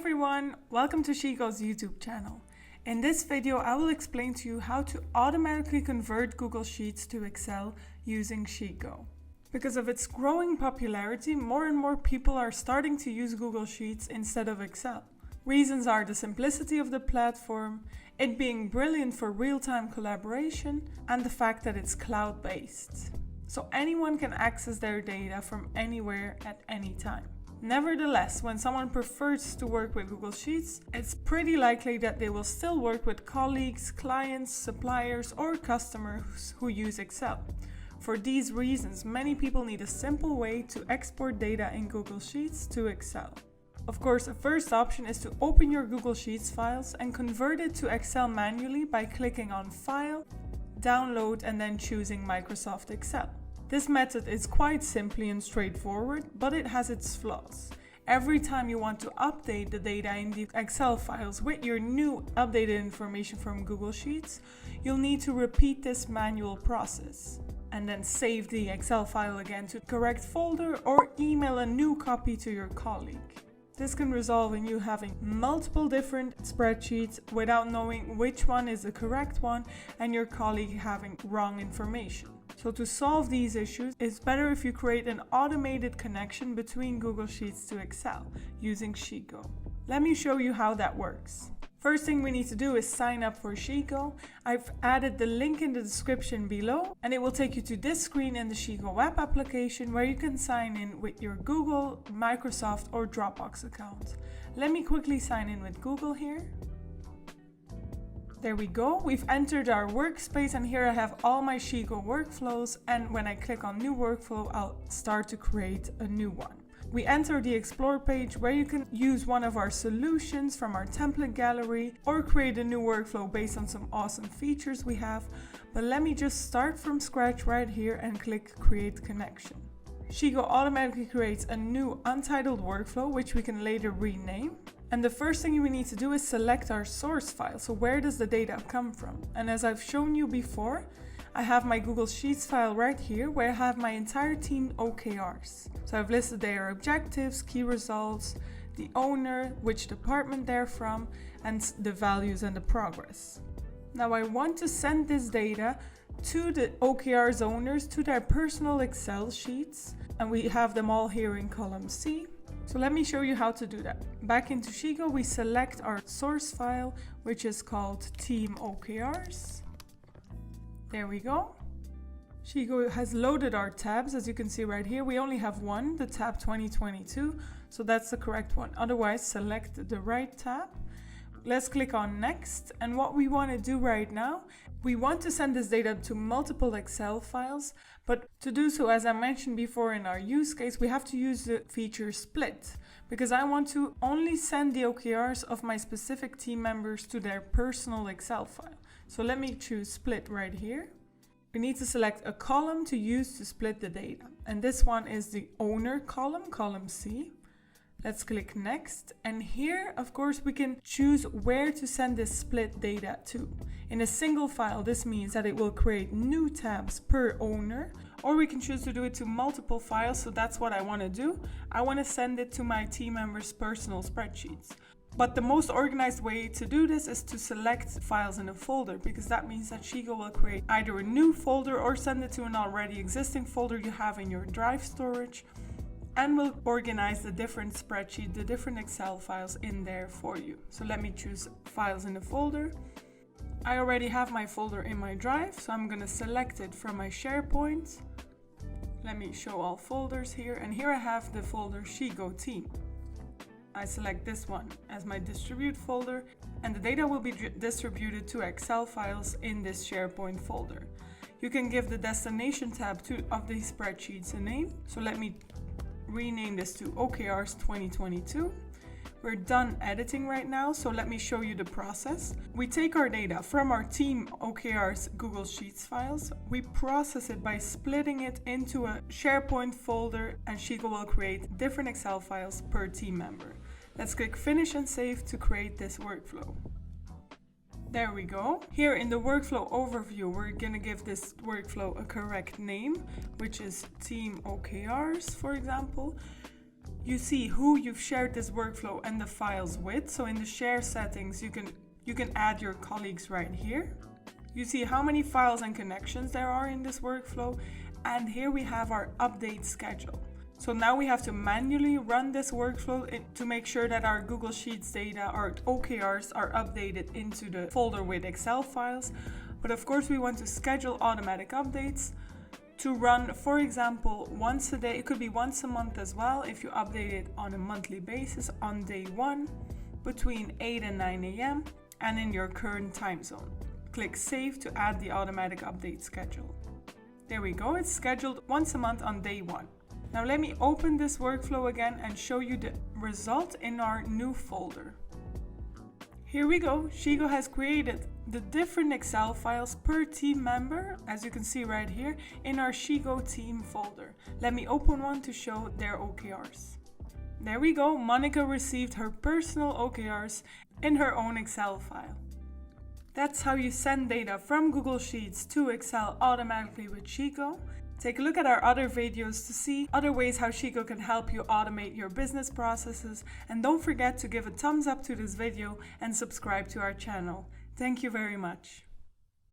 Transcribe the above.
everyone, welcome to Sheetgo's YouTube channel. In this video, I will explain to you how to automatically convert Google Sheets to Excel using Sheetgo. Because of its growing popularity, more and more people are starting to use Google Sheets instead of Excel. Reasons are the simplicity of the platform, it being brilliant for real-time collaboration, and the fact that it's cloud-based. So anyone can access their data from anywhere at any time. Nevertheless, when someone prefers to work with Google Sheets, it's pretty likely that they will still work with colleagues, clients, suppliers, or customers who use Excel. For these reasons, many people need a simple way to export data in Google Sheets to Excel. Of course, the first option is to open your Google Sheets files and convert it to Excel manually by clicking on File, Download, and then choosing Microsoft Excel. This method is quite simply and straightforward, but it has its flaws. Every time you want to update the data in the Excel files with your new updated information from Google Sheets, you'll need to repeat this manual process and then save the Excel file again to the correct folder or email a new copy to your colleague. This can result in you having multiple different spreadsheets without knowing which one is the correct one and your colleague having wrong information. So to solve these issues, it's better if you create an automated connection between Google Sheets to Excel using Sheetgo. Let me show you how that works. First thing we need to do is sign up for Sheetgo. I've added the link in the description below and it will take you to this screen in the Sheetgo web application where you can sign in with your Google, Microsoft or Dropbox account. Let me quickly sign in with Google here. There we go, we've entered our workspace and here I have all my Sheetgo workflows, and when I click on new workflow, I'll start to create a new one. We enter the Explore page where you can use one of our solutions from our template gallery or create a new workflow based on some awesome features we have. But let me just start from scratch right here and click Create Connection. Sheetgo automatically creates a new untitled workflow which we can later rename. And the first thing we need to do is select our source file. So where does the data come from? And as I've shown you before, I have my Google Sheets file right here where I have my entire team OKRs. So I've listed their objectives, key results, the owner, which department they're from, and the values and the progress. Now I want to send this data to the OKRs owners to their personal Excel sheets, and we have them all here in column C. So let me show you how to do that. Back into Sheetgo, we select our source file, which is called Team OKRs. There we go. Sheetgo has loaded our tabs, as you can see right here. We only have one, the tab 2022, so that's the correct one. Otherwise, select the right tab. Let's click on Next, and what we want to do right now, we want to send this data to multiple Excel files, but to do so, as I mentioned before in our use case, we have to use the feature Split, because I want to only send the OKRs of my specific team members to their personal Excel file. So let me choose Split right here. We need to select a column to use to split the data, and this one is the owner column, column C. Let's click Next, and here of course we can choose where to send this split data to. In a single file, this means that it will create new tabs per owner, or we can choose to do it to multiple files, so that's what I want to do. I want to send it to my team members' personal spreadsheets. But the most organized way to do this is to select files in a folder, because that means that Sheetgo will create either a new folder or send it to an already existing folder you have in your Drive storage, and will organize the different spreadsheet, the different Excel files in there for you. So let me choose files in a folder. I already have my folder in my Drive, so I'm going to select it from my SharePoint. Let me show all folders here, and here I have the folder Sheetgo Team. I select this one as my distribute folder, and the data will be distributed to Excel files in this SharePoint folder. You can give the destination tab of these spreadsheets a name. So let me rename this to OKRs 2022. We're done editing right now, so let me show you the process. We take our data from our team OKRs Google Sheets files, we process it by splitting it into a SharePoint folder, and Sheetgo will create different Excel files per team member. Let's click Finish and Save to create this workflow. There we go. Here in the workflow overview, we're going to give this workflow a correct name, which is Team OKRs, for example. You see who you've shared this workflow and the files with. So in the share settings, you can add your colleagues right here. You see how many files and connections there are in this workflow. And here we have our update schedule. So now we have to manually run this workflow to make sure that our Google Sheets data, our OKRs, are updated into the folder with Excel files. But of course we want to schedule automatic updates to run, for example, once a day. It could be once a month as well if you update it on a monthly basis on day 1 between 8 and 9 a.m. and in your current time zone. Click Save to add the automatic update schedule. There we go, it's scheduled once a month on day 1. Now let me open this workflow again and show you the result in our new folder. Here we go, Sheetgo has created the different Excel files per team member, as you can see right here, in our Sheetgo team folder. Let me open one to show their OKRs. There we go, Monica received her personal OKRs in her own Excel file. That's how you send data from Google Sheets to Excel automatically with Sheetgo. Take a look at our other videos to see other ways how Sheetgo can help you automate your business processes. And don't forget to give a thumbs up to this video and subscribe to our channel. Thank you very much.